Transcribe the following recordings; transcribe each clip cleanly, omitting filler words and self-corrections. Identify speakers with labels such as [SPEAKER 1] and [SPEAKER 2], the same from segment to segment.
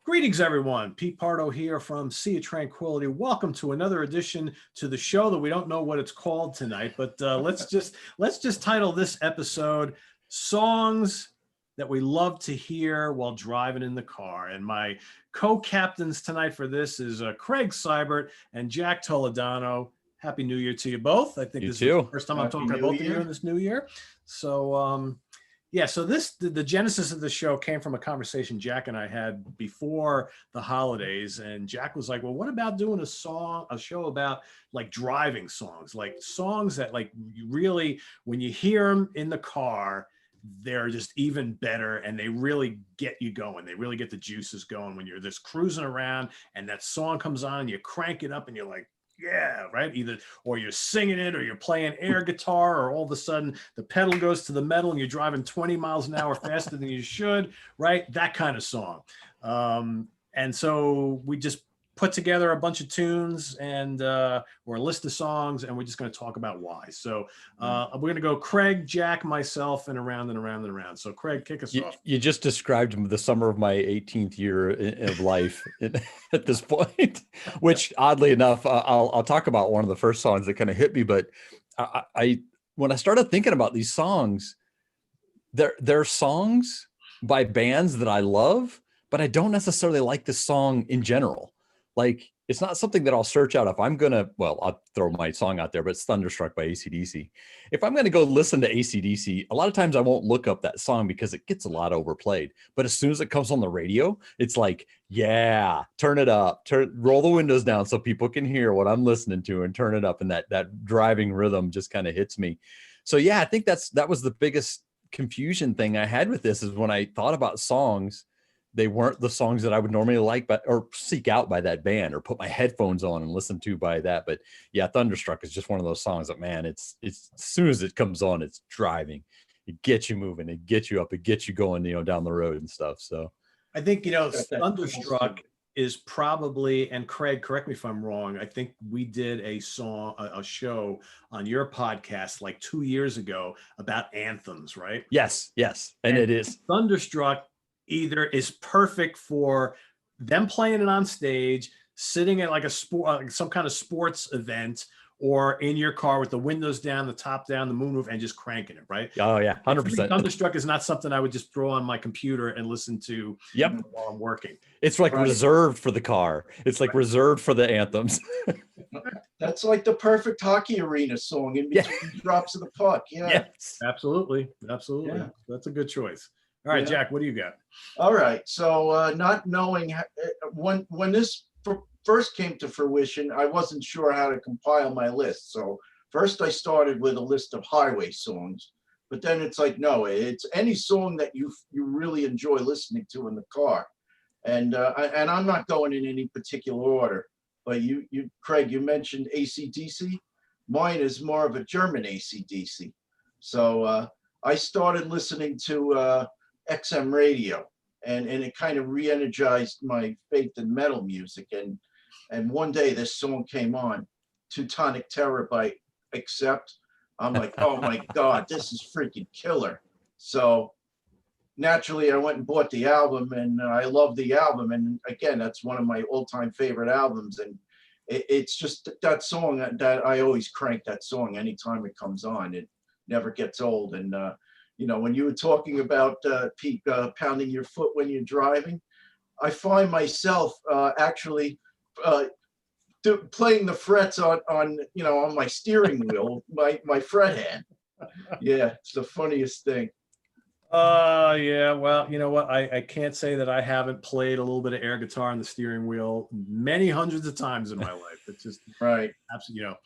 [SPEAKER 1] Greetings, everyone. Pete Pardo here from Sea of Tranquility. Welcome to another edition to the show that we don't know what it's called tonight, but let's just title this episode "Songs That We Love to Hear While Driving in the Car." And my co-captains tonight for this is Craig Sybert and Jack Toledano. Happy New Year to you both. I think this is the first time I'm talking to both of you in this new year. So yeah, so the genesis of the show came from a conversation Jack and I had before the holidays, and Jack was like, well, what about doing a show about like driving songs, like songs that like you really, when you hear them in the car, they're just even better and they really get you going. They really get the juices going when you're just cruising around and that song comes on and you crank it up and you're like, yeah, right. Either or you're singing it or you're playing air guitar, or all of a sudden the pedal goes to the metal and you're driving 20 miles an hour faster than you should, right? That kind of song. And so we just put together a bunch of tunes and or a list of songs, and we're just going to talk about why. So we're going to go Craig, Jack, myself, and around and around and around. So Craig, kick us off.
[SPEAKER 2] You just described the summer of my 18th year of life at this point, which oddly enough, I'll talk about one of the first songs that kind of hit me. But I when I started thinking about these songs, they're songs by bands that I love, but I don't necessarily like this song in general. Like, it's not something that I'll search out if I'm going to, well, I'll throw my song out there, but it's Thunderstruck by AC/DC. If I'm going to go listen to AC/DC, a lot of times I won't look up that song because it gets a lot overplayed. But as soon as it comes on the radio, it's like, yeah, turn it up, roll the windows down so people can hear what I'm listening to and turn it up. And that driving rhythm just kind of hits me. So yeah, I think that was the biggest confusion thing I had with this, is when I thought about songs, they weren't the songs that I would normally like, or seek out by that band or put my headphones on and listen to by that. But yeah, Thunderstruck is just one of those songs that, man, it's as soon as it comes on, it's driving. It gets you moving, it gets you up, it gets you going, down the road and stuff. So
[SPEAKER 1] I think, Thunderstruck is probably, and Craig, correct me if I'm wrong, I think we did a show on your podcast like 2 years ago about anthems, right?
[SPEAKER 2] Yes. And it is.
[SPEAKER 1] Thunderstruck either is perfect for them playing it on stage, sitting at like a sport, some kind of sports event, or in your car with the windows down, the top down, the moonroof, and just cranking it, right?
[SPEAKER 2] Oh yeah, 100%.
[SPEAKER 1] Thunderstruck is not something I would just throw on my computer and listen to while I'm working.
[SPEAKER 2] It's like reserved for the car. It's like reserved for the anthems.
[SPEAKER 3] That's like the perfect hockey arena song in between drops of the puck. Yeah.
[SPEAKER 1] Yes. Absolutely. Yeah. That's a good choice. All right, Jack, what do you got?
[SPEAKER 3] All right. So not knowing when this first came to fruition, I wasn't sure how to compile my list. So first I started with a list of highway songs, but then it's like, no, it's any song that you really enjoy listening to in the car. And I'm not going in any particular order, but you Craig, you mentioned AC/DC. Mine is more of a German AC/DC. So I started listening to XM radio, and it kind of re-energized my faith in metal music. And one day this song came on, Teutonic Terror by Accept. I'm like, oh my God, this is freaking killer. So naturally I went and bought the album, and I love the album. And again, that's one of my all-time favorite albums. And it's just that song that I always crank that song anytime it comes on. It never gets old. And when you were talking about Pete pounding your foot when you're driving, I find myself actually playing the frets on my steering wheel, my fret hand. Yeah, it's the funniest thing.
[SPEAKER 1] Yeah, well, you know what? I can't say that I haven't played a little bit of air guitar on the steering wheel many hundreds of times in my life. It's just
[SPEAKER 3] right.
[SPEAKER 1] Absolutely,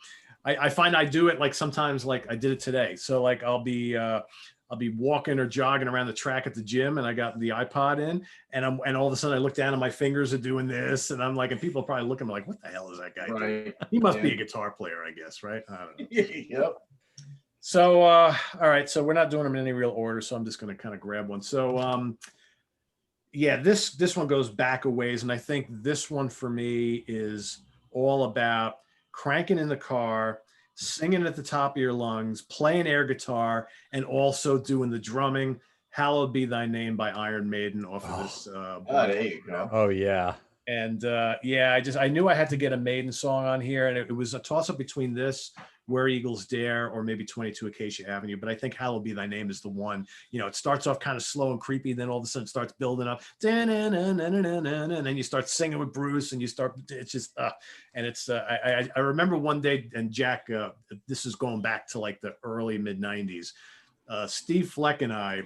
[SPEAKER 1] I find I do it like sometimes, like I did it today. So like I'll be walking or jogging around the track at the gym, and I got the iPod in, and all of a sudden I look down and my fingers are doing this, and I'm like, and people are probably looking like, what the hell is that guy doing? He must be a guitar player, I guess, right? I don't know.
[SPEAKER 3] Yep.
[SPEAKER 1] So all right, so we're not doing them in any real order, so I'm just going to kind of grab one. So yeah, this one goes back a ways, and I think this one for me is all about cranking in the car, singing at the top of your lungs, playing air guitar, and also doing the drumming, Hallowed Be Thy Name by Iron Maiden off of this.
[SPEAKER 3] There you go.
[SPEAKER 2] Oh yeah.
[SPEAKER 1] And yeah, I knew I had to get a Maiden song on here, and it was a toss up between this, Where Eagles Dare, or maybe 22 Acacia Avenue. But I think Hallowed Be Thy Name is the one. You know, it starts off kind of slow and creepy, then all of a sudden it starts building up, and then you start singing with Bruce, and it's just, and it's. I remember one day, and Jack, this is going back to like the early mid '90s. Steve Fleck and I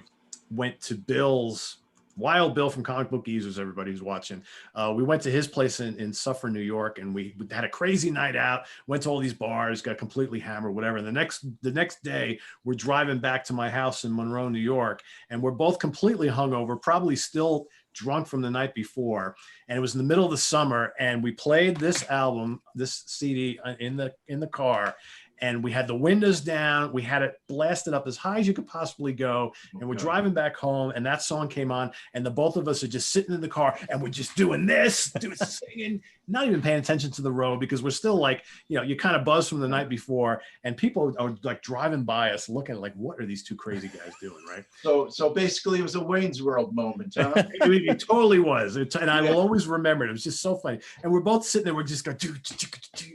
[SPEAKER 1] went to Bill's. Wild Bill from Comic Book Geezers, everybody who's watching. We went to his place in Suffern, New York, and we had a crazy night out, went to all these bars, got completely hammered, whatever. And the next day, we're driving back to my house in Monroe, New York, and we're both completely hungover, probably still drunk from the night before. And it was in the middle of the summer, and we played this album, this CD in the car. And we had the windows down. We had it blasted up as high as you could possibly go. And we're driving back home, and that song came on. And the both of us are just sitting in the car, and we're just doing this, singing, not even paying attention to the road, because we're still like, you know, you kind of buzz from the night before, and people are like driving by us, looking like, what are these two crazy guys doing, right?
[SPEAKER 3] So basically, it was a Wayne's World moment, huh?
[SPEAKER 1] It totally was, and I will always remember it. It was just so funny, and we're both sitting there. We're just going,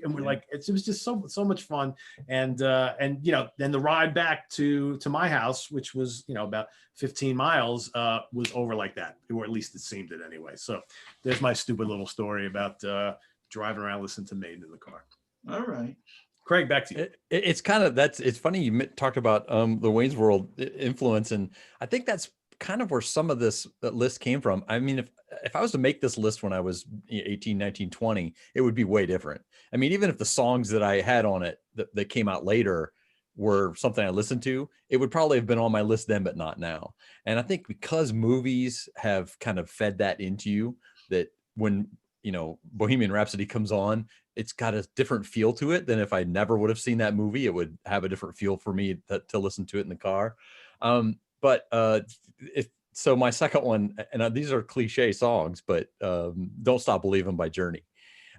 [SPEAKER 1] and we're like, it was just so much fun. And you know, then the ride back to my house, which was, you know, about 15 miles, was over like that, or at least it seemed it anyway. So there's my stupid little story about driving around listening to Maiden in the car.
[SPEAKER 3] All right,
[SPEAKER 1] Craig, back to you.
[SPEAKER 2] It's kind of, it's funny you talked about the Wayne's World influence, and I think that's kind of where some of this list came from. I mean, if I was to make this list when I was 18, 19, 20, it would be way different. I mean, even if the songs that I had on it that came out later were something I listened to, it would probably have been on my list then, but not now. And I think because movies have kind of fed that into you, that when, you know, Bohemian Rhapsody comes on, it's got a different feel to it than if I never would have seen that movie. It would have a different feel for me to listen to it in the car. So my second one, and these are cliche songs, but Don't Stop Believing by Journey.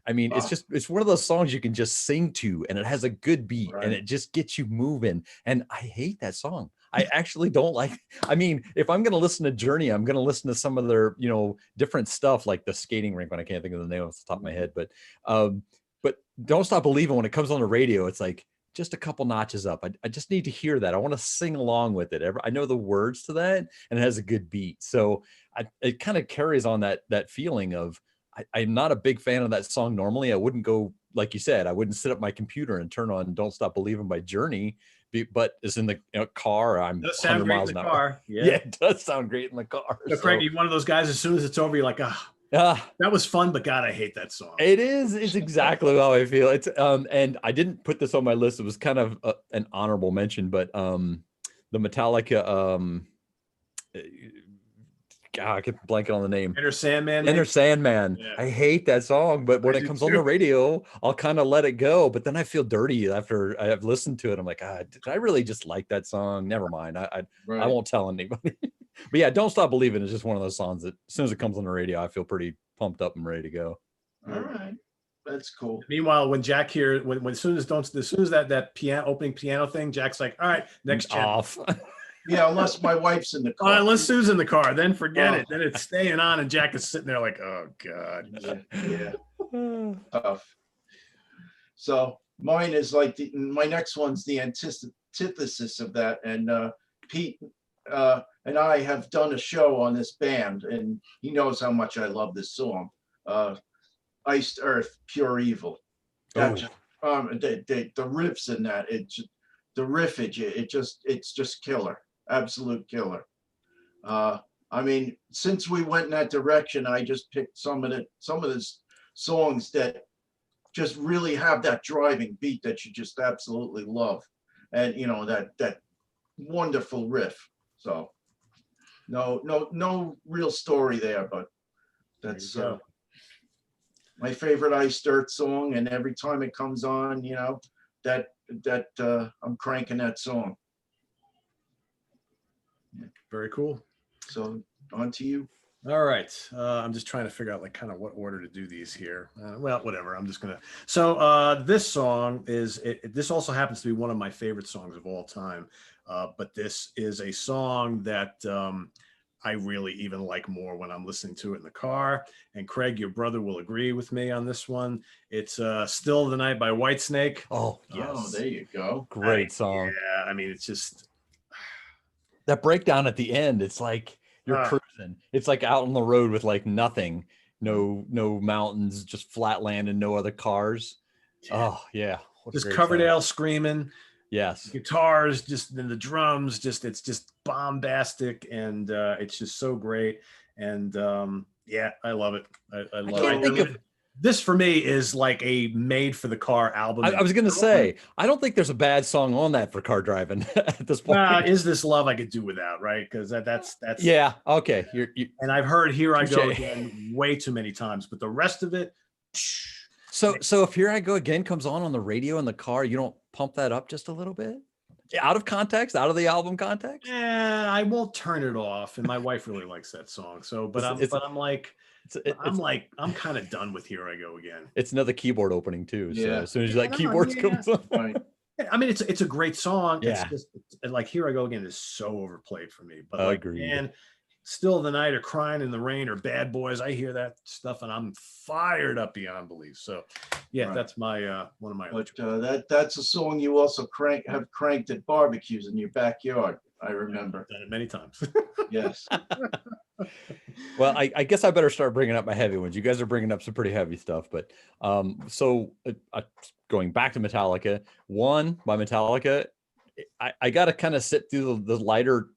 [SPEAKER 2] I mean, it's one of those songs you can just sing to, and it has a good beat, and it just gets you moving. And I hate that song. I actually don't like, I mean, if I'm going to listen to Journey, I'm going to listen to some of their, you know, different stuff, like the Skating Rink, when I can't think of the name off the top of my head, but Don't Stop Believing, when it comes on the radio, it's like just a couple notches up. I just need to hear that. I want to sing along with it. I know the words to that, and it has a good beat. So it kind of carries on that feeling of, I'm not a big fan of that song normally. I wouldn't go, like you said, I wouldn't sit up my computer and turn on Don't Stop Believing by Journey, but it's in the car. I'm 100 miles an hour. Yeah, it does sound great in the car.
[SPEAKER 1] So Craig, you're one of those guys, as soon as it's over, you're like, that was fun, but God, I hate that song.
[SPEAKER 2] It's exactly how I feel. It's and I didn't put this on my list. It was kind of an honorable mention, but the Metallica God, I keep blanking on the name.
[SPEAKER 1] Enter Sandman.
[SPEAKER 2] Enter Sandman. Yeah. I hate that song, but when it comes on the radio, I'll kind of let it go. But then I feel dirty after I've listened to it. I'm like, did I really just like that song? Never mind. I won't tell anybody. But yeah, Don't Stop Believing is just one of those songs that as soon as it comes on the radio, I feel pretty pumped up and ready to go.
[SPEAKER 3] All right. That's cool.
[SPEAKER 1] Meanwhile, when Jack here, as soon as that opening piano thing, Jack's like, all right, next
[SPEAKER 2] off.
[SPEAKER 3] Yeah, unless my wife's in the car.
[SPEAKER 1] Unless Sue's in the car, then forget it. Then it's staying on, and Jack is sitting there like, oh God.
[SPEAKER 3] Yeah. Tough. So mine is like my next one's the antithesis of that. And Pete and I have done a show on this band, and he knows how much I love this song. Iced Earth, Pure Evil. The riffs in that, the riffage, it's just killer. Absolute killer. I mean, since we went in that direction, I just picked some of the songs that just really have that driving beat that you just absolutely love, and you know that wonderful riff. So no real story there, but that's my favorite Iced Earth song, and every time it comes on, you know, that I'm cranking that song.
[SPEAKER 1] Very cool.
[SPEAKER 3] So on to you.
[SPEAKER 1] All right. I'm just trying to figure out like kind of what order to do these here. Well, whatever. I'm just gonna. So this song is. This also happens to be one of my favorite songs of all time. but this is a song that I really even like more when I'm listening to it in the car. And Craig, your brother will agree with me on this one. It's Still the Night by Whitesnake.
[SPEAKER 2] Oh,
[SPEAKER 3] Oh,
[SPEAKER 2] yes.
[SPEAKER 3] there you go.
[SPEAKER 2] Great song.
[SPEAKER 1] Yeah, I mean, it's just
[SPEAKER 2] That breakdown at the end, it's like you're cruising. It's like out on the road with like nothing, no mountains, just flat land and no other cars. Oh yeah, what a
[SPEAKER 1] just
[SPEAKER 2] great song.
[SPEAKER 1] Coverdale screaming.
[SPEAKER 2] Yes,
[SPEAKER 1] Guitars, just then the drums, it's just bombastic, and it's just so great. And yeah, I love it. I love
[SPEAKER 2] can't think of.
[SPEAKER 1] This for me is like a made for the car album.
[SPEAKER 2] I was gonna say, I don't think there's a bad song on that for car driving at this point.
[SPEAKER 1] Is This Love I could do without, right? Because that's
[SPEAKER 2] yeah, okay.
[SPEAKER 1] and I've heard Here I Go Again way too many times, but the rest of it.
[SPEAKER 2] So if Here I Go Again comes on the radio in the car, you don't pump that up just a little bit? Out of context, out of the album context?
[SPEAKER 1] Yeah, I won't turn it off. And my wife really likes that song. So, but I'm kind of done with Here I Go Again.
[SPEAKER 2] It's another keyboard opening too. So
[SPEAKER 3] Yeah.
[SPEAKER 2] as soon as that keyboards comes on.
[SPEAKER 3] Right.
[SPEAKER 1] I mean, it's a great song.
[SPEAKER 2] Yeah.
[SPEAKER 1] It's just like Here I Go Again is so overplayed for me. But like,
[SPEAKER 2] Agreed.
[SPEAKER 1] man, Still the Night or Crying in the Rain or Bad Boys, I hear that stuff and I'm fired up beyond belief. So yeah,
[SPEAKER 3] Right.
[SPEAKER 1] that's my one of my
[SPEAKER 3] But that's a song you also have cranked at barbecues in your backyard. I remember.
[SPEAKER 1] Done it many times.
[SPEAKER 3] Yes.
[SPEAKER 2] Well, I guess I better start bringing up my heavy ones. You guys are bringing up some pretty heavy stuff, but going back to Metallica, one by Metallica, I got to kind of sit through the lighter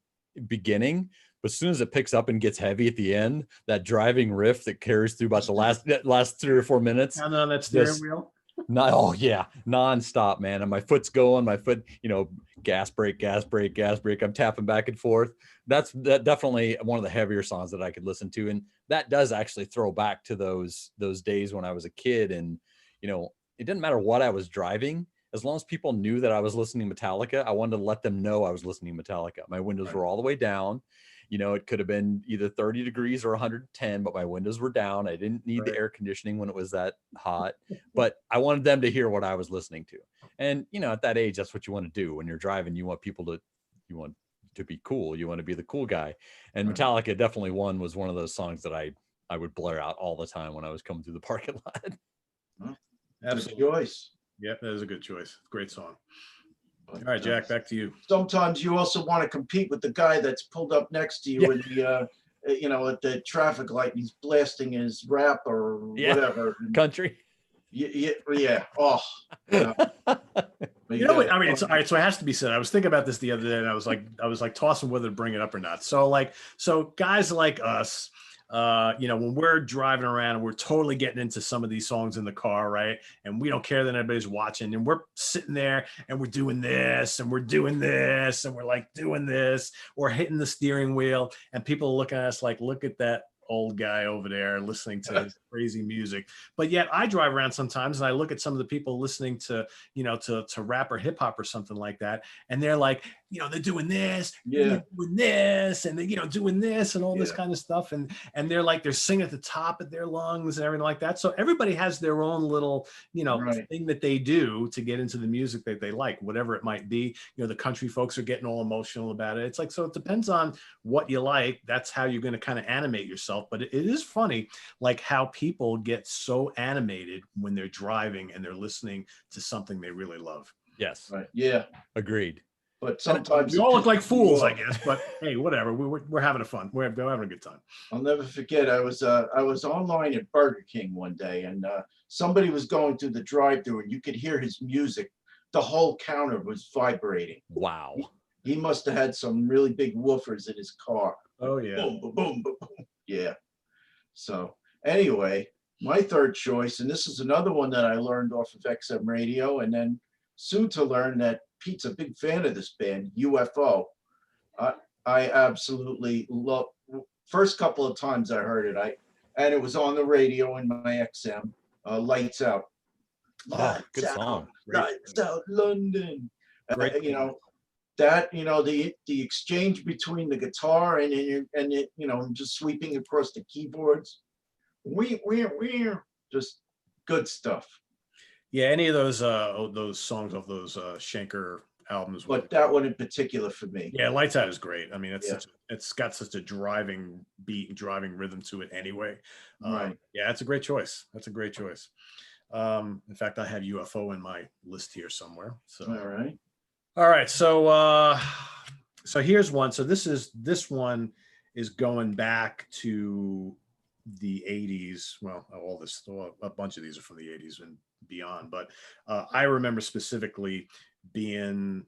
[SPEAKER 2] beginning, but as soon as it picks up and gets heavy at the end, that driving riff that carries through about the last 3 or 4 minutes.
[SPEAKER 1] And on that steering wheel.
[SPEAKER 2] Oh yeah, nonstop, man. And my foot's going, my foot, gas brake, gas brake, gas brake. I'm tapping back and forth. That's definitely one of the heavier songs that I could listen to. And that does actually throw back to those days when I was a kid. And, it didn't matter what I was driving. As long as people knew that I was listening to Metallica, I wanted to let them know I was listening to Metallica. My windows were all the way down. It could have been either 30 degrees or 110, but my windows were down. I didn't need the air conditioning when it was that hot, but I wanted them to hear what I was listening to. And, at that age, that's what you want to do when you're driving. You want to be cool. You want to be the cool guy. And Metallica definitely was one of those songs that I would blare out all the time when I was coming through the parking lot.
[SPEAKER 1] Absolutely.
[SPEAKER 3] Good choice.
[SPEAKER 1] Yeah, that is a good choice. Great song. All right, Jack, back to you.
[SPEAKER 3] Sometimes you also want to compete with the guy that's pulled up next to you in the, at the traffic light, and he's blasting his rap or whatever.
[SPEAKER 2] Country.
[SPEAKER 3] Yeah. Oh. Yeah.
[SPEAKER 1] What? I mean, it's all right. So it has to be said. I was thinking about this the other day, and I was like tossing whether to bring it up or not. So guys like us, when we're driving around and we're totally getting into some of these songs in the car, right? And we don't care that anybody's watching, and we're sitting there and we're doing this and we're doing this and we're like doing this, or hitting the steering wheel, and people are looking at us like, look at that old guy over there listening to his crazy music. But yet I drive around sometimes and I look at some of the people listening to rap or hip hop or something like that, and they're like, they're doing this, they're doing this, and they, doing this and all this kind of stuff. And they're like, they're singing at the top of their lungs and everything like that. So everybody has their own little, thing that they do to get into the music that they like, whatever it might be. The country folks are getting all emotional about it. It's like, so it depends on what you like. That's how you're going to kind of animate yourself. But it is funny, like how people get so animated when they're driving and they're listening to something they really love.
[SPEAKER 2] Yes.
[SPEAKER 3] Right. Yeah.
[SPEAKER 2] Agreed.
[SPEAKER 3] But sometimes
[SPEAKER 1] we all look like fools, I guess. But hey, whatever. We're having fun. We're having a good time.
[SPEAKER 3] I'll never forget. I was online at Burger King one day, and somebody was going through the drive-thru, and you could hear his music. The whole counter was vibrating.
[SPEAKER 2] Wow.
[SPEAKER 3] He must have had some really big woofers in his car.
[SPEAKER 1] Oh yeah.
[SPEAKER 3] Boom, boom, boom, boom, boom. Yeah. So anyway, my third choice, and this is another one that I learned off of XM radio, and then soon to learn that Pete's a big fan of this band, UFO. I absolutely love. First couple of times I heard it, and it was on the radio in my XM. Lights Out.
[SPEAKER 2] Good song.
[SPEAKER 3] Lights Out, London.
[SPEAKER 1] Great.
[SPEAKER 3] The exchange between the guitar and just sweeping across the keyboards. We're just good stuff.
[SPEAKER 1] Yeah, any of those songs off those Schenker album is
[SPEAKER 3] but that one in particular for me.
[SPEAKER 1] Yeah, Lights Out is great. I mean,
[SPEAKER 3] Yeah.
[SPEAKER 1] it's got such a driving beat and driving rhythm to it anyway.
[SPEAKER 3] Right.
[SPEAKER 1] Yeah, it's a great choice. That's a great choice. In fact, I had UFO in my list here somewhere. So all right. So here's one. So this one is going back to the 80s. Well, a bunch of these are from the 80s and beyond, but I remember specifically being,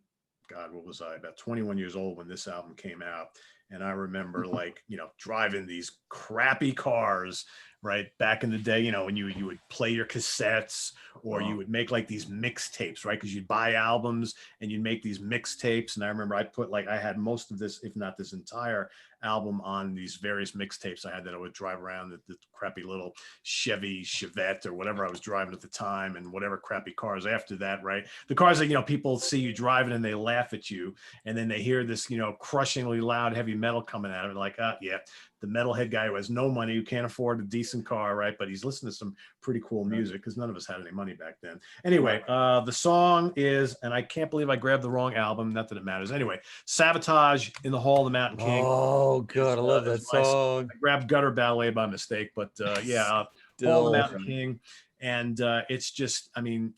[SPEAKER 1] God, what was I, about 21 years old when this album came out. And I remember, like, driving these crappy cars, right, back in the day, when you would play your cassettes, or you would make like these mixtapes, right, because you'd buy albums and you'd make these mixtapes. And I remember I had most of this, if not this entire album, on these various mixtapes I had that I would drive around, the crappy little Chevy Chevette or whatever I was driving at the time, and whatever crappy cars after that, right? The cars that, people see you driving and they laugh at you, and then they hear this, crushingly loud heavy metal coming at it, like, yeah, the metalhead guy who has no money, who can't afford a decent car, right? But he's listening to some pretty cool music, because none of us had any money back then. Anyway, the song is, and I can't believe I grabbed the wrong album, not that it matters. Anyway, Savatage, In the Hall of the Mountain King.
[SPEAKER 2] Oh, God, I love that song.
[SPEAKER 1] I grabbed Gutter Ballet by mistake, but yeah, Hall of the Mountain King. And it's just, I mean,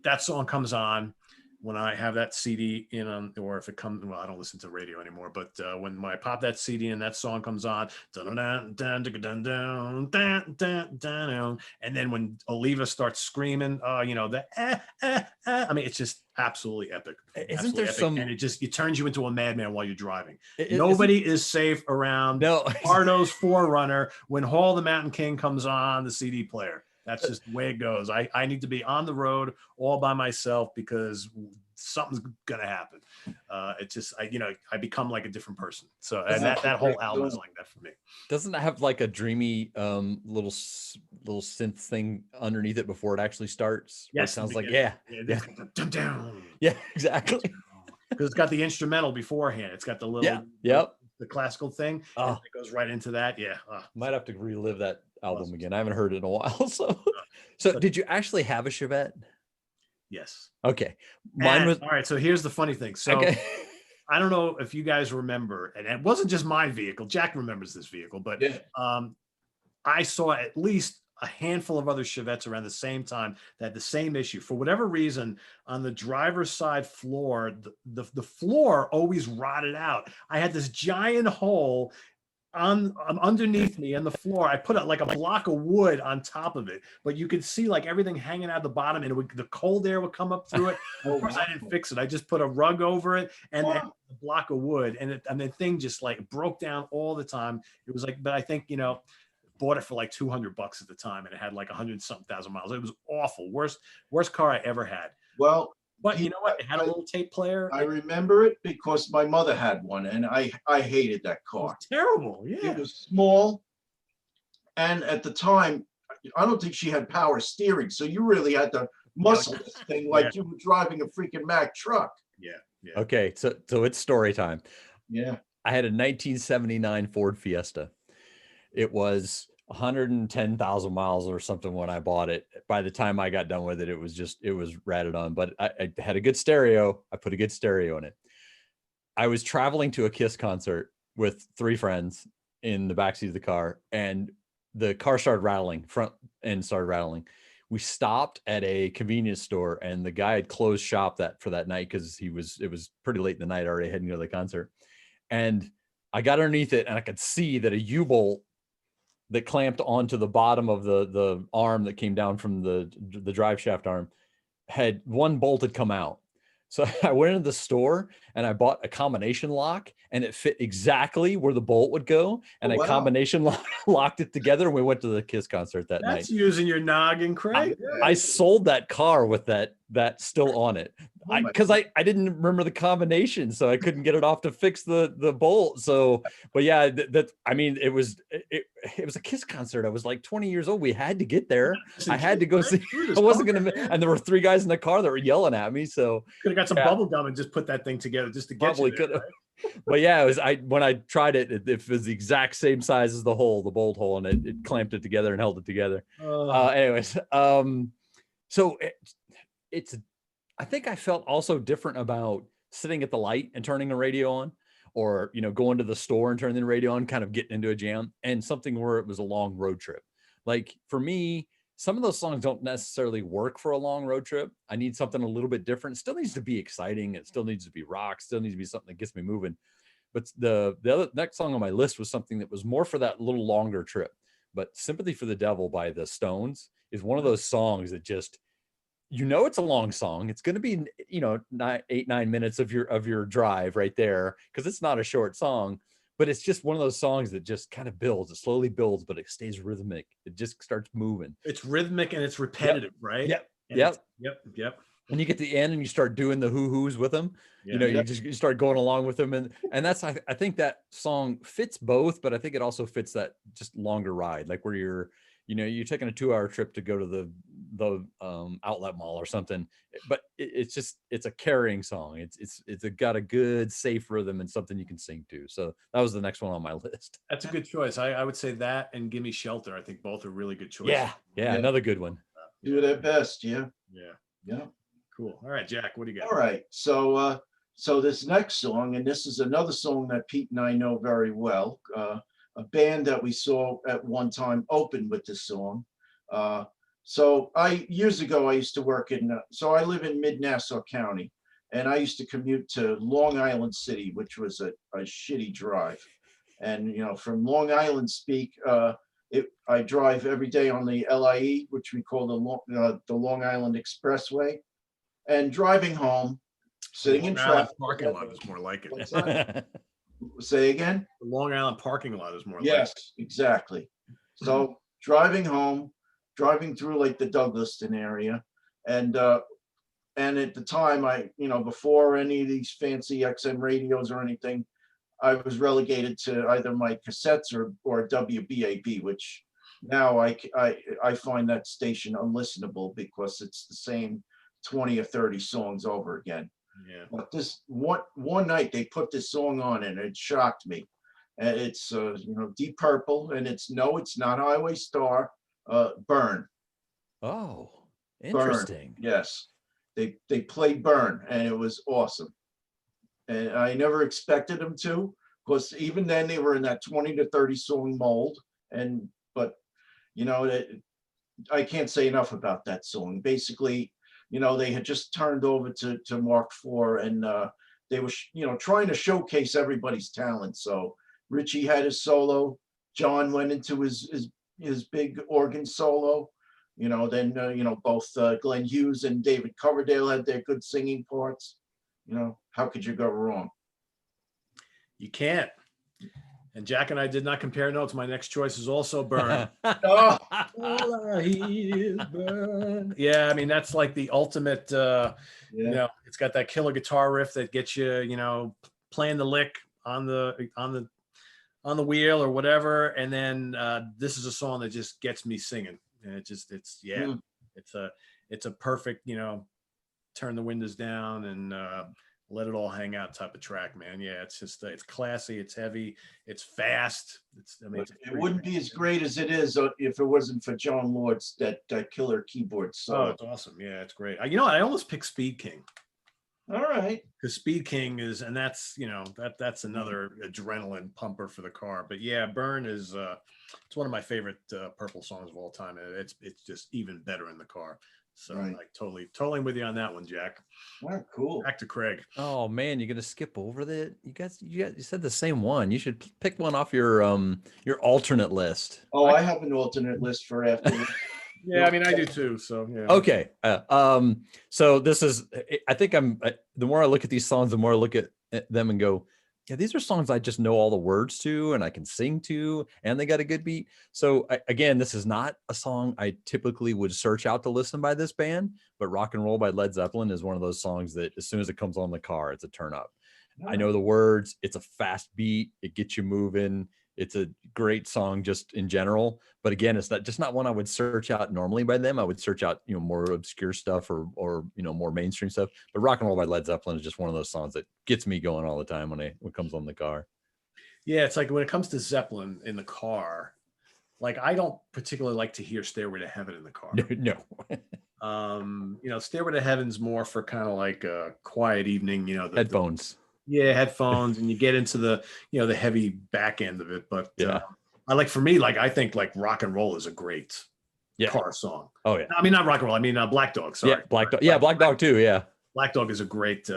[SPEAKER 1] that song comes on when I have that CD in, or if it comes, well, I don't listen to radio anymore, but when I pop that CD and that song comes on, and then when Oliva starts screaming, I mean, it's just absolutely epic.
[SPEAKER 2] Isn't there some,
[SPEAKER 1] and it turns you into a madman while you're driving. Nobody is safe around Pardo's Forerunner when Hall of the Mountain King comes on the CD player. That's just the way it goes. I need to be on the road all by myself, because something's gonna happen. It's just I become like a different person. So, and that whole album is like that for me. Doesn't
[SPEAKER 2] it have like a dreamy little synth thing underneath it before it actually starts?
[SPEAKER 1] Yes,
[SPEAKER 2] it sounds like
[SPEAKER 1] yeah, exactly. Because it's got the instrumental beforehand. It's got the little the classical thing. And it goes right into that. Yeah,
[SPEAKER 2] might have to relive that album again. I haven't heard it in a while. So did you actually have a Chevette?
[SPEAKER 1] Yes.
[SPEAKER 2] Okay. Mine was
[SPEAKER 1] all right. So here's the funny thing. So I don't know if you guys remember, and it wasn't just my vehicle. Jack remembers this vehicle, but I saw at least a handful of other Chevettes around the same time that had the same issue. For whatever reason, on the driver's side floor, the floor always rotted out. I had this giant hole underneath me on the floor. I put like a block of wood on top of it, but you could see like everything hanging out the bottom, and the cold air would come up through it. Of course, I didn't fix it. I just put a rug over it and a block of wood, and the thing just like broke down all the time. It was like, but I think bought it for like $200 at the time, and it had like 100-something thousand miles. It was awful. Worst car I ever had.
[SPEAKER 3] Well,
[SPEAKER 1] but you know what? It had a little tape player.
[SPEAKER 3] I remember it because my mother had one, and I hated that car.
[SPEAKER 1] It was terrible. Yeah.
[SPEAKER 3] It was small. And at the time, I don't think she had power steering. So you really had to muscle this thing like you were driving a freaking Mack truck.
[SPEAKER 1] Yeah.
[SPEAKER 2] Okay. So it's story time.
[SPEAKER 3] Yeah.
[SPEAKER 2] I had a 1979 Ford Fiesta. It was 110,000 miles or something when I bought it. By the time I got done with it, it was ratted on, but I had a good stereo. I put a good stereo in it. I was traveling to a Kiss concert with 3 friends in the backseat of the car, and the car started rattling, front end started rattling. We stopped at a convenience store, and the guy had closed shop for that night because it was pretty late in the night, already heading to the concert. And I got underneath it, and I could see that a U-bolt that clamped onto the bottom of the arm that came down from the drive shaft arm had one bolt had come out. So I went into the store and I bought a combination lock, and it fit exactly where the bolt would go. And I combination locked it together, and we went to the Kiss concert that night.
[SPEAKER 1] That's using your noggin, Craig.
[SPEAKER 2] I sold that car with that still on it. Because I didn't remember the combination, so I couldn't get it off to fix the bolt. So, but yeah, I mean, it was a Kiss concert. I was like 20 years old. We had to get there. I had to go see. I wasn't gonna, and there were 3 guys in the car that were yelling at me. So
[SPEAKER 1] could have got some bubble gum and just put that thing together just to get
[SPEAKER 2] probably
[SPEAKER 1] you there,
[SPEAKER 2] could have.
[SPEAKER 1] Right?
[SPEAKER 2] But yeah, when I tried it, it was the exact same size as the bolt hole, and it clamped it together and held it together. Anyways, so it's I think I felt also different about sitting at the light and turning the radio on, or, going to the store and turning the radio on, kind of getting into a jam, and something where it was a long road trip. Like for me, some of those songs don't necessarily work for a long road trip. I need something a little bit different. It still needs to be exciting. It still needs to be rock, still needs to be something that gets me moving. But the other next song on my list was something that was more for that little longer trip. But Sympathy for the Devil by the Stones is one of those songs that just, it's a long song. It's going to be, 9 minutes of your drive right there, because it's not a short song, but it's just one of those songs that just kind of builds. It slowly builds, but it stays rhythmic. It just starts moving.
[SPEAKER 1] It's rhythmic and it's repetitive, right?
[SPEAKER 2] Yep.
[SPEAKER 1] And yep.
[SPEAKER 2] And you get to the end and you start doing the hoo-hoos with them.
[SPEAKER 1] Yeah.
[SPEAKER 2] You start going along with them. And that's, I think that song fits both, but I think it also fits that just longer ride, like where you're taking a 2-hour trip to go to the outlet mall or something, but it's a carrying song. It's got a good safe rhythm and something you can sing to. So that was the next one on my list.
[SPEAKER 1] That's a good choice. I would say that and Gimme Shelter. I think both are really good choices.
[SPEAKER 2] Yeah. Another good one.
[SPEAKER 3] Do their best. Yeah.
[SPEAKER 1] Cool. All right, Jack, what do you got?
[SPEAKER 3] All right. So this next song, and this is another song that Pete and I know very well. A band that we saw at one time opened with this song. So years ago, I used to work I live in Mid-Nassau County, and I used to commute to Long Island City, which was a shitty drive. And, from Long Island I drive every day on the LIE, which we call the Long Island Expressway, and driving home, sitting in traffic.
[SPEAKER 1] Parking lot is more like it.
[SPEAKER 3] What's that? Say again?
[SPEAKER 1] The Long Island parking lot is more like
[SPEAKER 3] Yes, exactly. So driving home, driving through like the Douglaston area, and at the time before any of these fancy XM radios or anything, I was relegated to either my cassettes or WBAB, which now I find that station unlistenable because it's the same 20 or 30 songs over again.
[SPEAKER 1] Yeah.
[SPEAKER 3] But this one night they put this song on and it shocked me. And it's Deep Purple, and it's not Highway Star, Burn.
[SPEAKER 2] Oh, interesting.
[SPEAKER 3] Burn. Yes. They played Burn, and it was awesome. And I never expected them to, because even then they were in that 20 to 30 song mold. But I can't say enough about that song. Basically, they had just turned over to Mark IV, and they were, trying to showcase everybody's talent. So Richie had his solo, John went into his big organ solo, then both Glenn Hughes and David Coverdale had their good singing parts. How could you go wrong?
[SPEAKER 1] You can't. And Jack and I did not compare notes. My next choice is also Burn.
[SPEAKER 3] Oh,
[SPEAKER 1] All I hear is burn. Yeah, I mean, that's like the ultimate, it's got that killer guitar riff that gets you, playing the lick on the wheel or whatever. And then this is a song that just gets me singing. And it's a perfect, turn the windows down and let it all hang out type of track, man. Yeah, it's just it's classy, it's heavy, it's fast.
[SPEAKER 3] It wouldn't be as great as it is if it wasn't for John Lord's that killer keyboard solo.
[SPEAKER 1] Oh, it's awesome. Yeah, it's great. I almost picked Speed King.
[SPEAKER 3] All right.
[SPEAKER 1] Because Speed King is, and that's that's another adrenaline pumper for the car. But yeah, Burn is it's one of my favorite Purple songs of all time. It's just even better in the car. So
[SPEAKER 3] right.
[SPEAKER 1] like totally with you on that one, Jack.
[SPEAKER 3] Oh, cool.
[SPEAKER 1] Back to Craig.
[SPEAKER 2] Oh man, you're gonna skip over that? You said the same one. You should pick one off your alternate list.
[SPEAKER 3] Oh, I have an alternate list for after.
[SPEAKER 1] Yeah, I mean I do too. So yeah.
[SPEAKER 2] Okay. So this is. I think the more I look at these songs, the more I look at them and go, yeah, these are songs I just know all the words to and I can sing to, and they got a good beat. So again, this is not a song I typically would search out to listen by this band, but Rock and Roll by Led Zeppelin is one of those songs that as soon as it comes on the car, it's a turn up. Oh. I know the words. It's a fast beat. It gets you moving. It's a great song just in general. But again, it's not one I would search out normally by them. I would search out, more obscure stuff or more mainstream stuff. But Rock and Roll by Led Zeppelin is just one of those songs that gets me going all the time when it comes on the car.
[SPEAKER 1] Yeah, it's like when it comes to Zeppelin in the car, like I don't particularly like to hear Stairway to Heaven in the car.
[SPEAKER 2] No.
[SPEAKER 1] Stairway to Heaven's more for kind of like a quiet evening,
[SPEAKER 2] Headphones.
[SPEAKER 1] yeah, headphones, and you get into the, the heavy back end of it. But
[SPEAKER 2] Yeah.
[SPEAKER 1] for me, like, I think like Rock and Roll is a great car song.
[SPEAKER 2] Oh yeah.
[SPEAKER 1] I mean, not Rock and Roll. I mean, Black Dog. Sorry.
[SPEAKER 2] Yeah, Black Dog. Yeah, Black Dog too. Yeah.
[SPEAKER 1] Black Dog is a great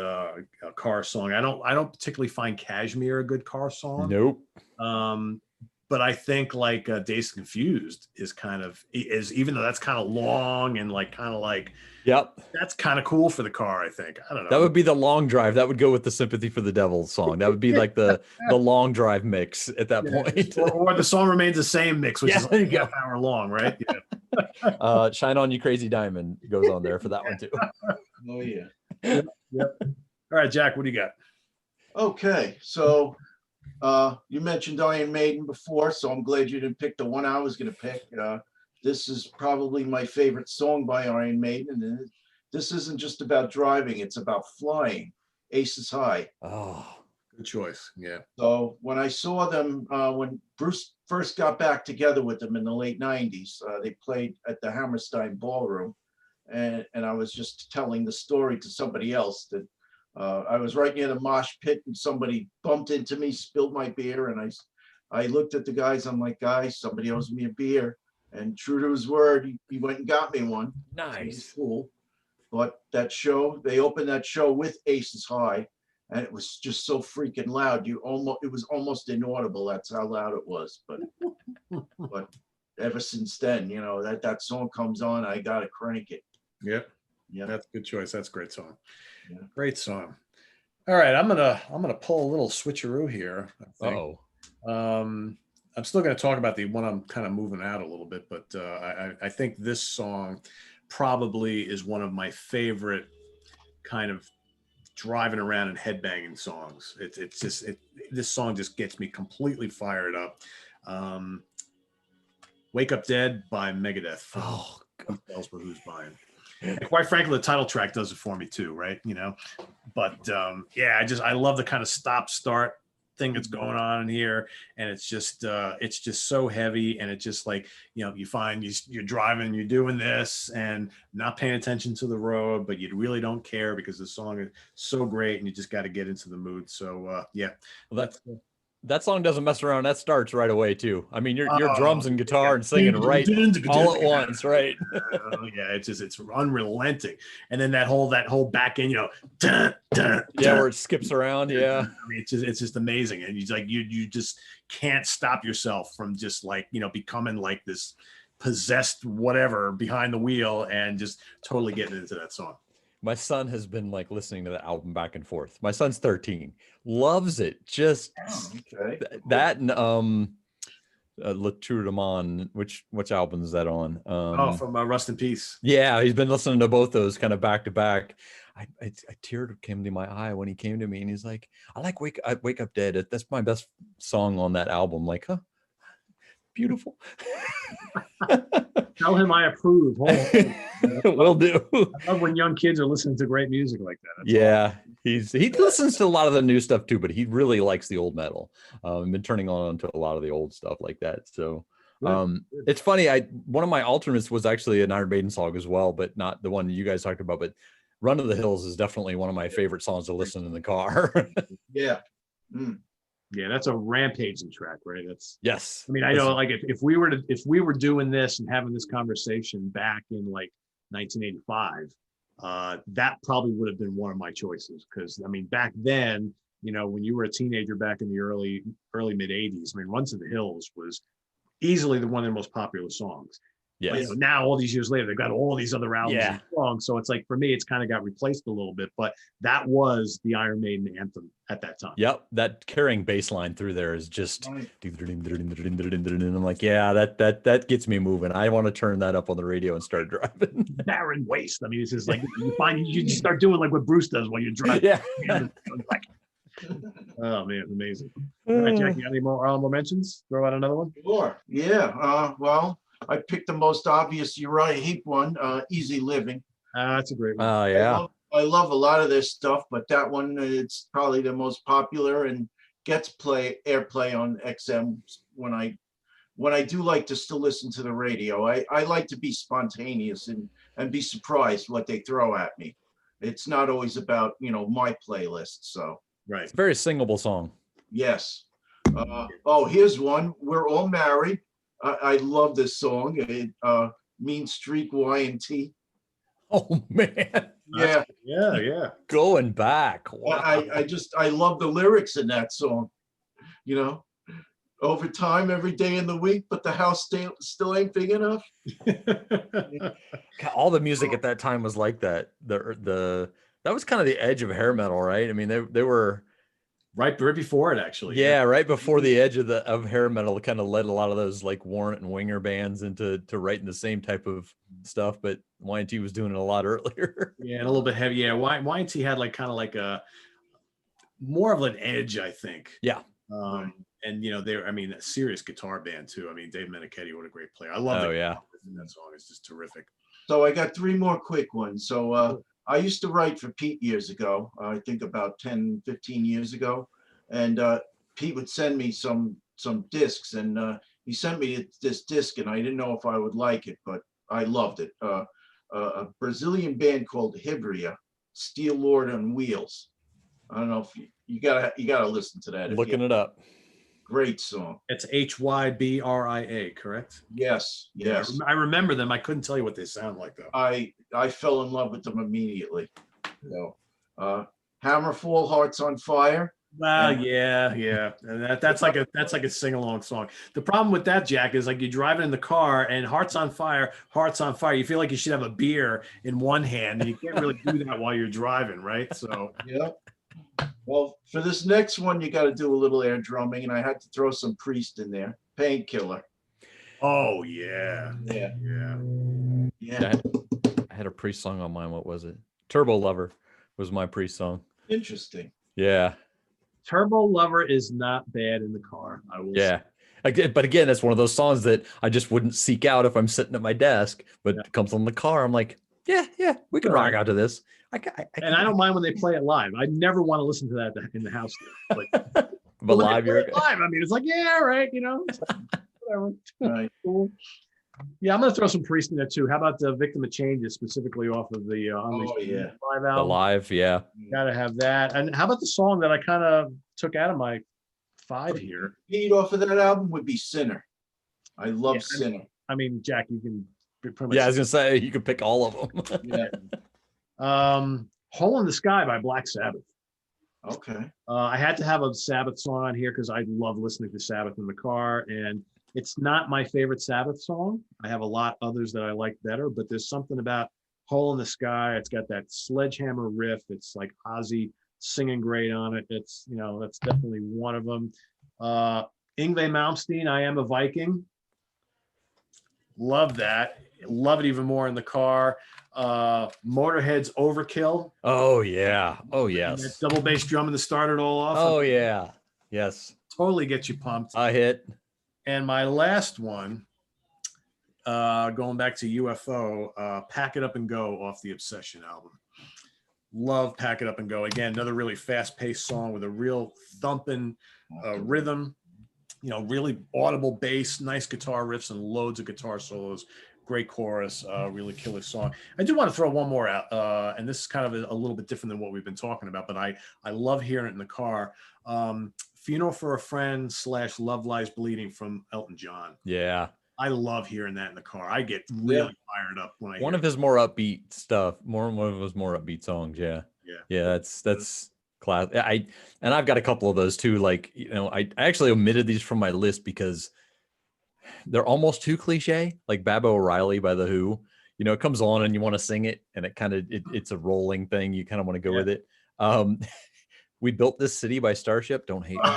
[SPEAKER 1] car song. I don't particularly find Cashmere a good car song.
[SPEAKER 2] Nope.
[SPEAKER 1] But I think like Dazed and Confused is even though that's kind of long and like kind of like,
[SPEAKER 2] yep,
[SPEAKER 1] that's kind of cool for the car. I think. I don't know.
[SPEAKER 2] That would be the long drive. That would go with the Sympathy for the Devil song. That would be like the long drive mix at that point.
[SPEAKER 1] or the Song Remains the Same mix, which is like a half hour long, right? Yeah.
[SPEAKER 2] Shine On You Crazy Diamond goes on there for that one too.
[SPEAKER 3] Oh yeah.
[SPEAKER 1] Yep. All right, Jack, what do you got?
[SPEAKER 3] Okay, so you mentioned Iron Maiden before, so I'm glad you didn't pick the one I was going to pick. This is probably my favorite song by Iron Maiden, and this isn't just about driving, it's about flying. Aces High.
[SPEAKER 1] Oh, good choice. Yeah.
[SPEAKER 3] So when I saw them, when Bruce first got back together with them in the late 90s, they played at the Hammerstein Ballroom, and I was just telling the story to somebody else that I was right near the mosh pit and somebody bumped into me, spilled my beer, and I looked at the guys. I'm like, guys, somebody owes me a beer. And true to his word, he went and got me one.
[SPEAKER 2] Nice.
[SPEAKER 3] Cool. But that show, they opened that show with Aces High, and it was just so freaking loud. It was almost inaudible. That's how loud it was. But ever since then, that song comes on, I gotta crank it.
[SPEAKER 1] Yep.
[SPEAKER 3] Yeah,
[SPEAKER 1] that's a good choice. That's a great song.
[SPEAKER 3] Yeah.
[SPEAKER 1] Great song. All right, I'm gonna pull a little switcheroo here. I think. I'm still gonna talk about the one I'm kind of moving out a little bit, but I think this song probably is one of my favorite kind of driving around and headbanging songs. This song just gets me completely fired up. Wake Up Dead by Megadeth.
[SPEAKER 2] Oh,
[SPEAKER 1] God. Who else but Who's Buying? And quite frankly, the title track does it for me too, right? But I love the kind of stop start thing that's going on in here, and it's just so heavy, and it's just like, you find you're driving, you're doing this and not paying attention to the road, but you really don't care because the song is so great and you just got to get into the mood. So
[SPEAKER 2] that song doesn't mess around. That starts right away too. I mean, your drums and guitar and singing right all at once, right?
[SPEAKER 1] It's unrelenting. And then that whole back end,
[SPEAKER 2] where it skips around. Yeah,
[SPEAKER 1] I mean, it's just amazing, and you just can't stop yourself from just like becoming like this possessed whatever behind the wheel and just totally getting into that song.
[SPEAKER 2] My son has been like listening to the album back and forth. My son's 13, loves it. Just that and Le Tour de Monde. Which album is that on?
[SPEAKER 1] From Rust in Peace.
[SPEAKER 2] Yeah, he's been listening to both those kind of back to back. A tear came to my eye when he came to me, and he's like, "I like Wake Up Dead. That's my best song on that album." Like, huh? Beautiful.
[SPEAKER 1] Tell him I approve.
[SPEAKER 2] Will do.
[SPEAKER 1] I love when young kids are listening to great music like that.
[SPEAKER 2] That's awesome. He listens to a lot of the new stuff too, but he really likes the old metal. I've been turning on to a lot of the old stuff like that. So it's funny. One of my alternates was actually an Iron Maiden song as well, but not the one you guys talked about. But Run to the Hills is definitely one of my favorite songs to listen in the car.
[SPEAKER 3] Yeah.
[SPEAKER 1] Yeah, that's a rampaging track, right?
[SPEAKER 2] Yes.
[SPEAKER 1] I mean, I know, like if we were doing this and having this conversation back in like 1985, that probably would have been one of my choices. Because I mean, back then, when you were a teenager back in the early mid 80s, I mean, Run to the Hills was easily one of their most popular songs.
[SPEAKER 2] Yes.
[SPEAKER 1] But, now all these years later, they've got all these other albums and songs. So it's like, for me, it's kind of got replaced a little bit, but that was the Iron Maiden anthem at that time.
[SPEAKER 2] Yep. That carrying bass line through there is just, and I'm like, yeah, that gets me moving. I want to turn that up on the radio and start driving.
[SPEAKER 1] Barren waste. I mean, it's just like, you just start doing like what Bruce does while you're driving.
[SPEAKER 2] Yeah.
[SPEAKER 1] Oh man, amazing. All right, Jackie, any more honorable mentions? Throw out another one.
[SPEAKER 3] Sure. Yeah. Well, I picked the most obvious Uriah Heep one, Easy Living.
[SPEAKER 1] That's a great one.
[SPEAKER 2] Oh, yeah.
[SPEAKER 3] I love a lot of this stuff, but that one, it's probably the most popular and gets airplay on XM when I when I do like to still listen to the radio, I like to be spontaneous and be surprised what they throw at me. It's not always about, my playlist. So,
[SPEAKER 1] Right.
[SPEAKER 2] It's a very singable song.
[SPEAKER 3] yes. Here's one. We're All Married. I love this song. Mean Streak Y&T.
[SPEAKER 2] Oh man.
[SPEAKER 3] Yeah.
[SPEAKER 1] Yeah.
[SPEAKER 2] Going back. Wow.
[SPEAKER 3] I love the lyrics in that song. Overtime every day in the week, but the house still ain't big enough.
[SPEAKER 2] All the music at that time was like that. That was kind of the edge of hair metal, right? I mean, they were
[SPEAKER 1] right before it, actually.
[SPEAKER 2] Yeah, right before the edge of hair metal kind of led a lot of those like Warrant and Winger bands into writing the same type of stuff, but Y&T was doing it a lot earlier.
[SPEAKER 1] Yeah, and a little bit heavy. Yeah, Y&T had kind of a more of an edge, I think.
[SPEAKER 2] Yeah.
[SPEAKER 1] And they're, a serious guitar band too. Dave Menichetti, what a great player. I love that song. It's just terrific.
[SPEAKER 3] So I got 3 more quick ones. So I used to write for Pete years ago, I think about 10, 15 years ago. And Pete would send me some discs, and he sent me this disc, and I didn't know if I would like it, but I loved it. A Brazilian band called Hybria, Steel Lord on Wheels. I don't know if you gotta listen to that.
[SPEAKER 2] Looking it up.
[SPEAKER 3] Great song.
[SPEAKER 1] It's Hybria, correct?
[SPEAKER 3] Yes.
[SPEAKER 1] I remember them. I couldn't tell you what they sound like though.
[SPEAKER 3] I fell in love with them immediately. Hammerfall, Hearts on Fire.
[SPEAKER 1] Well, yeah, and that's like a sing-along song. The problem with that, Jack, is like you're driving in the car and Hearts on Fire. You feel like you should have a beer in one hand, and you can't really do that while you're driving, right? So
[SPEAKER 3] yeah. Well, for this next one, you got to do a little air drumming, and I had to throw some Priest in there. Painkiller.
[SPEAKER 1] Oh yeah.
[SPEAKER 2] I had a Priest song on mine. What was it? Turbo Lover was my Priest song.
[SPEAKER 3] Interesting.
[SPEAKER 2] Yeah.
[SPEAKER 1] Turbo Lover is not bad in the car. I will.
[SPEAKER 2] Yeah. But again, that's one of those songs that I just wouldn't seek out if I'm sitting at my desk, but it comes on the car. I'm like, yeah, we can rock out to this.
[SPEAKER 1] I don't mind when they play it live. I never want to listen to that in the house. Like,
[SPEAKER 2] but live, you're
[SPEAKER 1] live. It's like, yeah, right. Whatever.
[SPEAKER 3] Right.
[SPEAKER 1] Cool. Yeah, I'm gonna throw some Priest in there too. How about the Victim of Changes, specifically off of the live album?
[SPEAKER 2] The live, yeah.
[SPEAKER 1] Gotta have that. And how about the song that I kind of took out of my 5 here?
[SPEAKER 3] Lead off of that album would be Sinner. I love Sinner.
[SPEAKER 1] Jack, you can pretty much.
[SPEAKER 2] Yeah, I was gonna say you could pick all of them.
[SPEAKER 3] Yeah.
[SPEAKER 1] Hole in the Sky by Black Sabbath.
[SPEAKER 3] Okay.
[SPEAKER 1] I had to have a Sabbath song on here because I love listening to Sabbath in the car, and it's not my favorite Sabbath song. I have a lot others that I like better, but there's something about Hole in the Sky. It's got that sledgehammer riff. It's like Ozzy singing great on it. It's, that's definitely one of them. Yngwie Malmsteen, I Am a Viking. Love that. Love it even more in the car. Motorhead's Overkill.
[SPEAKER 2] Oh yeah. Oh yes.
[SPEAKER 1] That double bass drum to start it all off.
[SPEAKER 2] Oh yeah. Yes.
[SPEAKER 1] Totally get you pumped.
[SPEAKER 2] I hit.
[SPEAKER 1] And my last one, going back to UFO, Pack It Up and Go off the Obsession album. Love Pack It Up and Go. Again, another really fast-paced song with a real thumping rhythm, really audible bass, nice guitar riffs, and loads of guitar solos. Great chorus, really killer song. I do want to throw one more out, and this is kind of a little bit different than what we've been talking about, but I love hearing it in the car. Funeral for a Friend / Love Lies Bleeding from Elton John.
[SPEAKER 2] Yeah.
[SPEAKER 1] I love hearing that in the car. I get really fired up when I
[SPEAKER 2] one of his more upbeat stuff. One of his more upbeat songs. Yeah. That's class. I've got a couple of those too. Like, I actually omitted these from my list because they're almost too cliche. Like Baba O'Reilly by The Who. It comes on and you want to sing it, and it's a rolling thing. You kind of want to go with it. We Built This City by Starship. Don't hate me.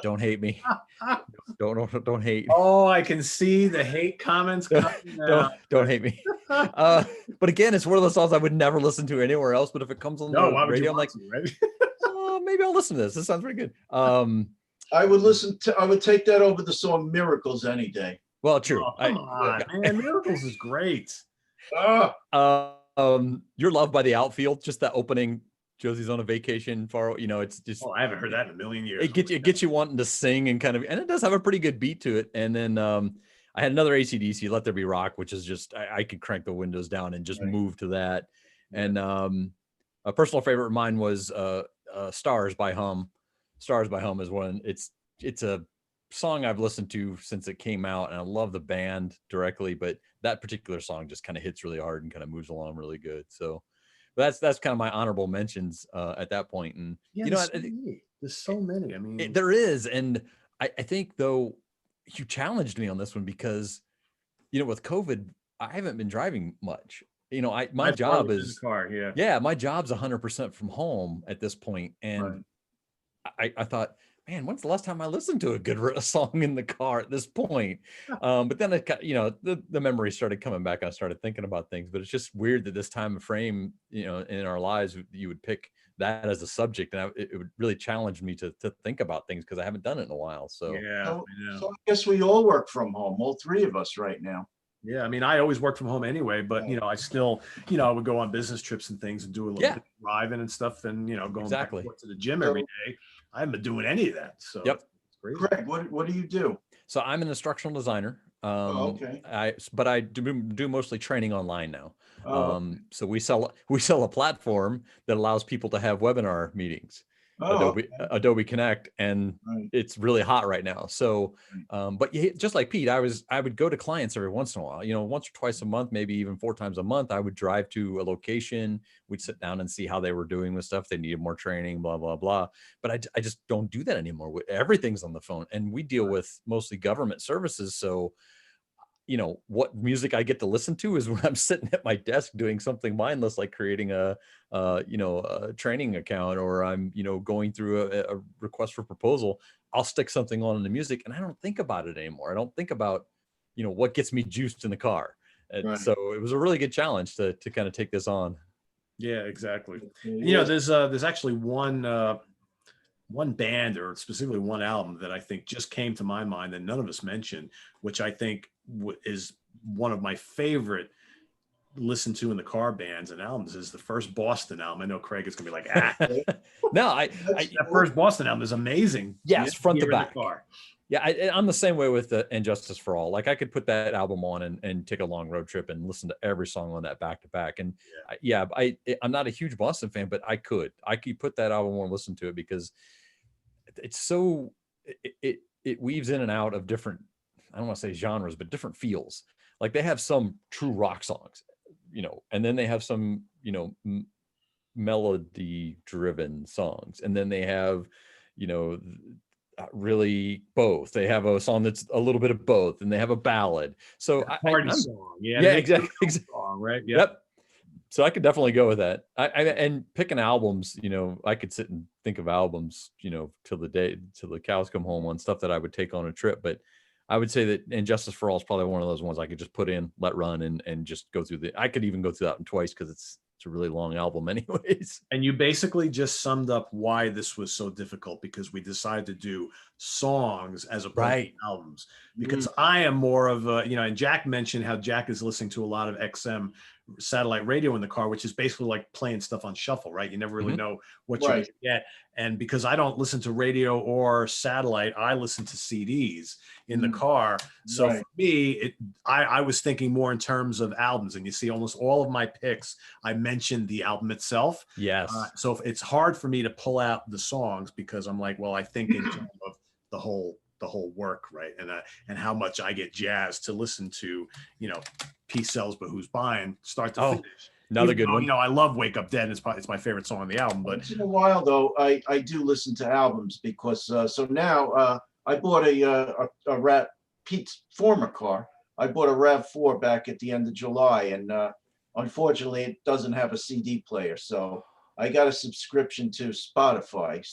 [SPEAKER 2] Don't hate me. Don't hate.
[SPEAKER 1] Oh, I can see the hate comments coming out.
[SPEAKER 2] Don't hate me. But again, it's one of those songs I would never listen to anywhere else. But if it comes on the radio, I'm like, oh, maybe I'll listen to this. This sounds pretty good.
[SPEAKER 3] I would take that over the song Miracles any day.
[SPEAKER 2] Well, true.
[SPEAKER 1] Oh, come on, man. Miracles is great.
[SPEAKER 2] Your Love by The Outfield, just that opening Josie's on a vacation far, it's just,
[SPEAKER 1] Oh, I haven't heard that in a million years.
[SPEAKER 2] it gets you wanting to sing and and it does have a pretty good beat to it. And then I had another AC/DC, Let There Be Rock, which is just, I could crank the windows down and just move to that.
[SPEAKER 1] Yeah.
[SPEAKER 2] And a personal favorite of mine was Stars by Hum. Stars by Hum is one. It's a song I've listened to since it came out, and I love the band directly, but that particular song just kind of hits really hard and kind of moves along really good. So that's kind of my honorable mentions at that point. And
[SPEAKER 1] there's so many. I mean,
[SPEAKER 2] there is. And I think though, you challenged me on this one because, with COVID, I haven't been driving much. My job is
[SPEAKER 1] car.
[SPEAKER 2] my job's 100% from home at this point. And I thought, man, when's the last time I listened to a good song in the car at this point? But then it got, the memory started coming back. I started thinking about things, but it's just weird that this time of frame, in our lives, you would pick that as a subject, and it would really challenge me to think about things because I haven't done it in a while. So
[SPEAKER 3] so I guess we all work from home, all three of us right now.
[SPEAKER 1] Yeah, I mean, I always work from home anyway, but I still, I would go on business trips and things and do a little bit of driving and stuff, and going back and forth to the gym every day. I haven't been doing any of that. So
[SPEAKER 2] it's
[SPEAKER 3] crazy. Craig, what do you do?
[SPEAKER 2] So I'm an instructional designer.
[SPEAKER 3] Okay.
[SPEAKER 2] But I do mostly training online now. So we sell a platform that allows people to have webinar meetings. Adobe Connect, and it's really hot right now. So, but just like Pete, I would go to clients every once in a while, once or twice a month, maybe even 4 times a month. I would drive to a location. We'd sit down and see how they were doing with stuff. They needed more training, blah, blah, blah. But I just don't do that anymore. Everything's on the phone, and we deal with mostly government services. So, what music I get to listen to is when I'm sitting at my desk doing something mindless, like creating a training account, or I'm, going through a request for proposal. I'll stick something on in the music, and I don't think about it anymore. I don't think about, what gets me juiced in the car. And so it was a really good challenge to kind of take this on.
[SPEAKER 1] Yeah, exactly. There's actually one band, or specifically one album, that I think just came to my mind that none of us mentioned, which I think is one of my favorite listen to in the car bands and albums, is the first Boston album. I know Craig is gonna be like,
[SPEAKER 2] no,
[SPEAKER 1] that first Boston album is amazing.
[SPEAKER 2] Yes, front to back.
[SPEAKER 1] Yeah,
[SPEAKER 2] I'm the same way with the And Justice for All. Like, I could put that album on and take a long road trip and listen to every song on that back to back. And I'm not a huge Boston fan, but I could put that album on and listen to it because it's so it weaves in and out of different, I don't want to say genres, but different feels. Like, they have some true rock songs, and then they have some, melody driven songs, and then they have, really both. They have a song that's a little bit of both, and they have a ballad. So
[SPEAKER 1] party song,
[SPEAKER 2] exactly.
[SPEAKER 1] Song, right?
[SPEAKER 2] Yep. So I could definitely go with that. And picking albums, I could sit and think of albums, till the cows come home on stuff that I would take on a trip. But I would say that And Justice for All is probably one of those ones I could just put in, let run, and just go through I could even go through that one twice because it's a really long album anyways.
[SPEAKER 1] And you basically just summed up why this was so difficult, because we decided to do songs as opposed to albums. Because I am more of a, and Jack mentioned how Jack is listening to a lot of XM satellite radio in the car, which is basically like playing stuff on shuffle, right? You never really know what you're going to get. And because I don't listen to radio or satellite, I listen to CDs in the car. So for me, I was thinking more in terms of albums. And you see, almost all of my picks, I mentioned the album itself.
[SPEAKER 2] Yes.
[SPEAKER 1] So it's hard for me to pull out the songs, because I'm like, well, I think in terms of the whole work, right? And how much I get jazzed to listen to, Peace Sells But Who's Buying, start to finish.
[SPEAKER 2] Another good one.
[SPEAKER 1] I love Wake Up Dead. It's my favorite song on the album. But
[SPEAKER 3] once in a while, though, I do listen to albums, because so now I bought a Pete's former car. I bought a RAV4 back at the end of July, and unfortunately, it doesn't have a CD player. So I got a subscription to Spotify,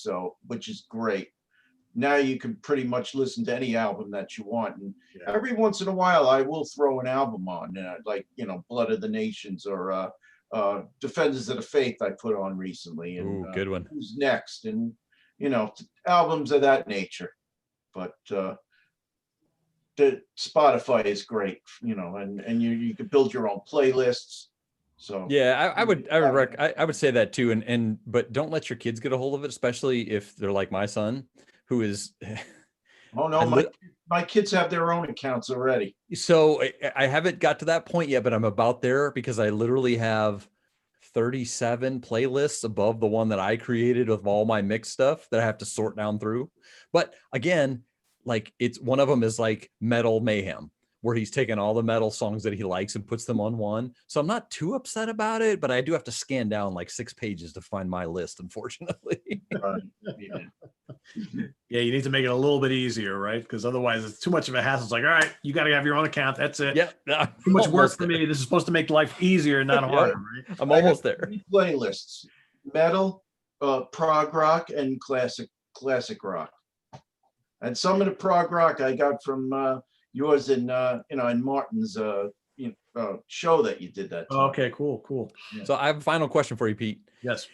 [SPEAKER 3] which is great. Now you can pretty much listen to any album that you want. And every once in a while, I will throw an album on, like, Blood of the Nations, or Defenders of the Faith I put on recently. And,
[SPEAKER 2] good one.
[SPEAKER 3] Who's Next? And, albums of that nature. But the Spotify is great, and you can build your own playlists. So
[SPEAKER 2] Yeah, I would say that too. But don't let your kids get a hold of it, especially if they're like my son, who is
[SPEAKER 3] oh no, my kids have their own accounts already.
[SPEAKER 2] so I haven't got to that point yet, but I'm about there because I literally have 37 playlists above the one that I created with all my mixed stuff that I have to sort down through. But again, like it's one of them is like Metal Mayhem, where he's taken all the metal songs that he likes and puts them on one. So I'm not too upset about it, but I do have to scan down like 6 pages to find my list, unfortunately.
[SPEAKER 3] Yeah.
[SPEAKER 1] Yeah, you need to make it a little bit easier, right? Because otherwise it's too much of a hassle. It's like, all right, you got to have your own account. That's it.
[SPEAKER 2] Yeah,
[SPEAKER 1] Too much work for me. This is supposed to make life easier, not harder, right?
[SPEAKER 2] I'm almost there.
[SPEAKER 3] 3 playlists: metal, prog rock, and classic rock. And some of the prog rock I got from yours and in Martin's show that you did that time.
[SPEAKER 1] Okay, cool.
[SPEAKER 3] Yeah.
[SPEAKER 2] So I have a final question for you, Pete.
[SPEAKER 1] Yes.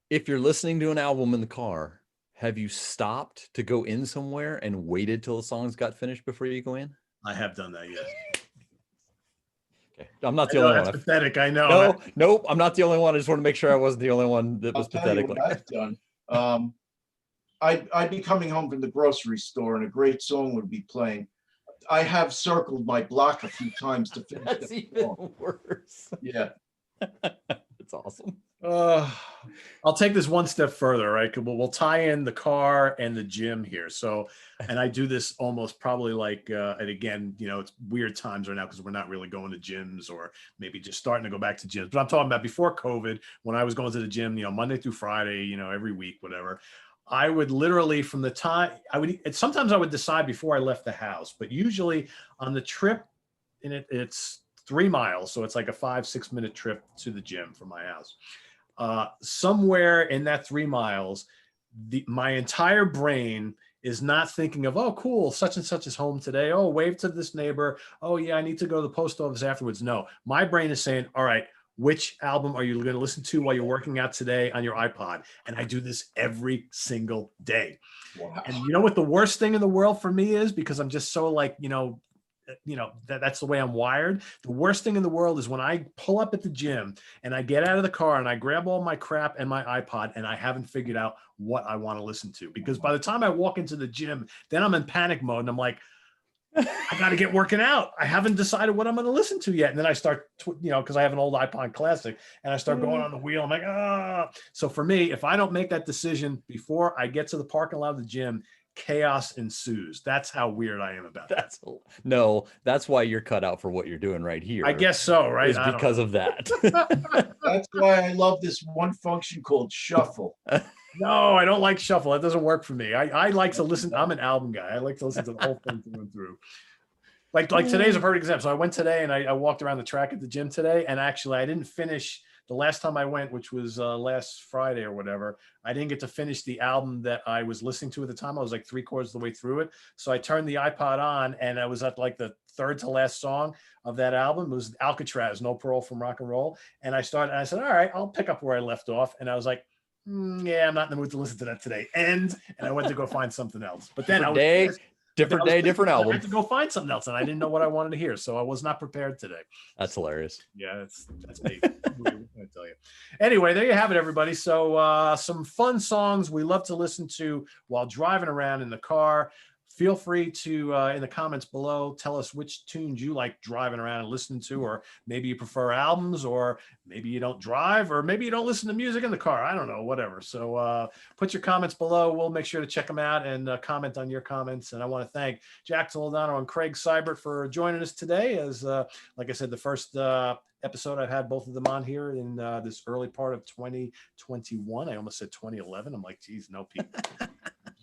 [SPEAKER 2] If you're listening to an album in the car, have you stopped to go in somewhere and waited till the songs got finished before you go in?
[SPEAKER 1] I have done that, yes.
[SPEAKER 2] Okay. I'm not the only
[SPEAKER 1] That's
[SPEAKER 2] one.
[SPEAKER 1] pathetic. I know.
[SPEAKER 2] Nope. I'm not the only one. I just want to make sure I wasn't the only one that was
[SPEAKER 3] I'll tell you
[SPEAKER 2] pathetic
[SPEAKER 3] what
[SPEAKER 2] like that.
[SPEAKER 3] I've done. I'd be coming home from the grocery store and a great song would be playing. I have circled my block a few times to finish
[SPEAKER 2] That's
[SPEAKER 3] the
[SPEAKER 2] even
[SPEAKER 3] song.
[SPEAKER 2] worse.
[SPEAKER 3] Yeah.
[SPEAKER 2] That's awesome.
[SPEAKER 1] I'll take this one step further, right? We'll tie in the car and the gym here. So, and I do this almost probably like, and again, it's weird times right now because we're not really going to gyms or maybe just starting to go back to gyms. But I'm talking about before COVID, when I was going to the gym, Monday through Friday, every week, whatever. I would literally from the time sometimes I would decide before I left the house, but usually on the trip, and it's 3 miles. So it's like a 5-6 minute trip to the gym from my house. Somewhere in that 3 miles, my entire brain is not thinking of, oh, cool, such and such is home today. Oh, wave to this neighbor. Oh, yeah, I need to go to the post office afterwards. No, my brain is saying, all right, which album are you going to listen to while you're working out today on your iPod? And I do this every single day.
[SPEAKER 3] Wow.
[SPEAKER 1] And you know what the worst thing in the world for me is, because I'm just so like, that's the way I'm wired. The worst thing in the world is when I pull up at the gym and I get out of the car and I grab all my crap and my iPod and I haven't figured out what I want to listen to. Because by the time I walk into the gym, then I'm in panic mode and I'm like, I got to get working out. I haven't decided what I'm going to listen to yet. And then I start, because I have an old iPod Classic and I start going on the wheel. I'm like, ah. So for me, if I don't make that decision before I get to the parking lot of the gym, chaos ensues. That's how weird I am about that.
[SPEAKER 2] That's why you're cut out for what you're doing right here.
[SPEAKER 1] I guess so, right?
[SPEAKER 2] Is because of that.
[SPEAKER 3] That's why I love this one function called shuffle.
[SPEAKER 1] No, I don't like shuffle. That doesn't work for me. I like to listen. I'm an album guy. I like to listen to the whole thing through and through. Like today's a perfect example. So I went today and I walked around the track at the gym today. And actually I didn't finish the last time I went, which was last Friday or whatever. I didn't get to finish the album that I was listening to at the time. I was like 3/4 of the way through it. So I turned the iPod on and I was at like the third to last song of that album. It was Alcatraz, No Parole from Rock and Roll. And I said, all right, I'll pick up where I left off. And I was like, yeah, I'm not in the mood to listen to that today. And I went to go find something else. But then
[SPEAKER 2] different day, different album.
[SPEAKER 1] I had to go find something else, and I didn't know what I wanted to hear, so I was not prepared today.
[SPEAKER 2] That's hilarious.
[SPEAKER 1] Yeah, that's me. What can I tell you? Anyway, there you have it, everybody. So some fun songs we love to listen to while driving around in the car. Feel free to, in the comments below, tell us which tunes you like driving around and listening to, or maybe you prefer albums, or maybe you don't drive, or maybe you don't listen to music in the car. I don't know, whatever. So put your comments below. We'll make sure to check them out and comment on your comments. And I want to thank Jack Toledano and Craig Sybert for joining us today. As like I said, the first episode I've had both of them on here in this early part of 2021. I almost said 2011. I'm like, geez, no, Pete.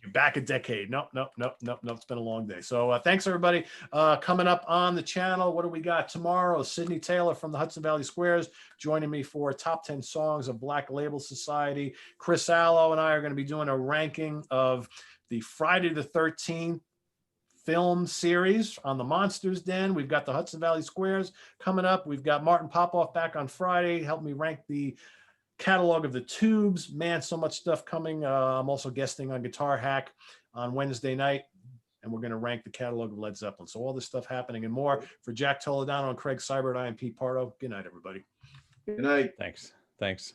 [SPEAKER 1] You're back a decade. Nope. It's been a long day. So thanks, everybody. Coming up on the channel, what do we got tomorrow? Sydney Taylor from the Hudson Valley Squares joining me for Top 10 Songs of Black Label Society. Chris Allo and I are going to be doing a ranking of the Friday the 13th film series on the Monsters Den. We've got the Hudson Valley Squares coming up. We've got Martin Popoff back on Friday. Help me rank the catalog of the Tubes. Man, so much stuff coming. I'm also guesting on Guitar Hack on Wednesday night, and we're going to rank the catalog of Led Zeppelin. So all this stuff happening and more. For Jack Toledano and Craig Sybert, I am Pete Pardo. Good night, everybody.
[SPEAKER 3] Good night.
[SPEAKER 2] Thanks.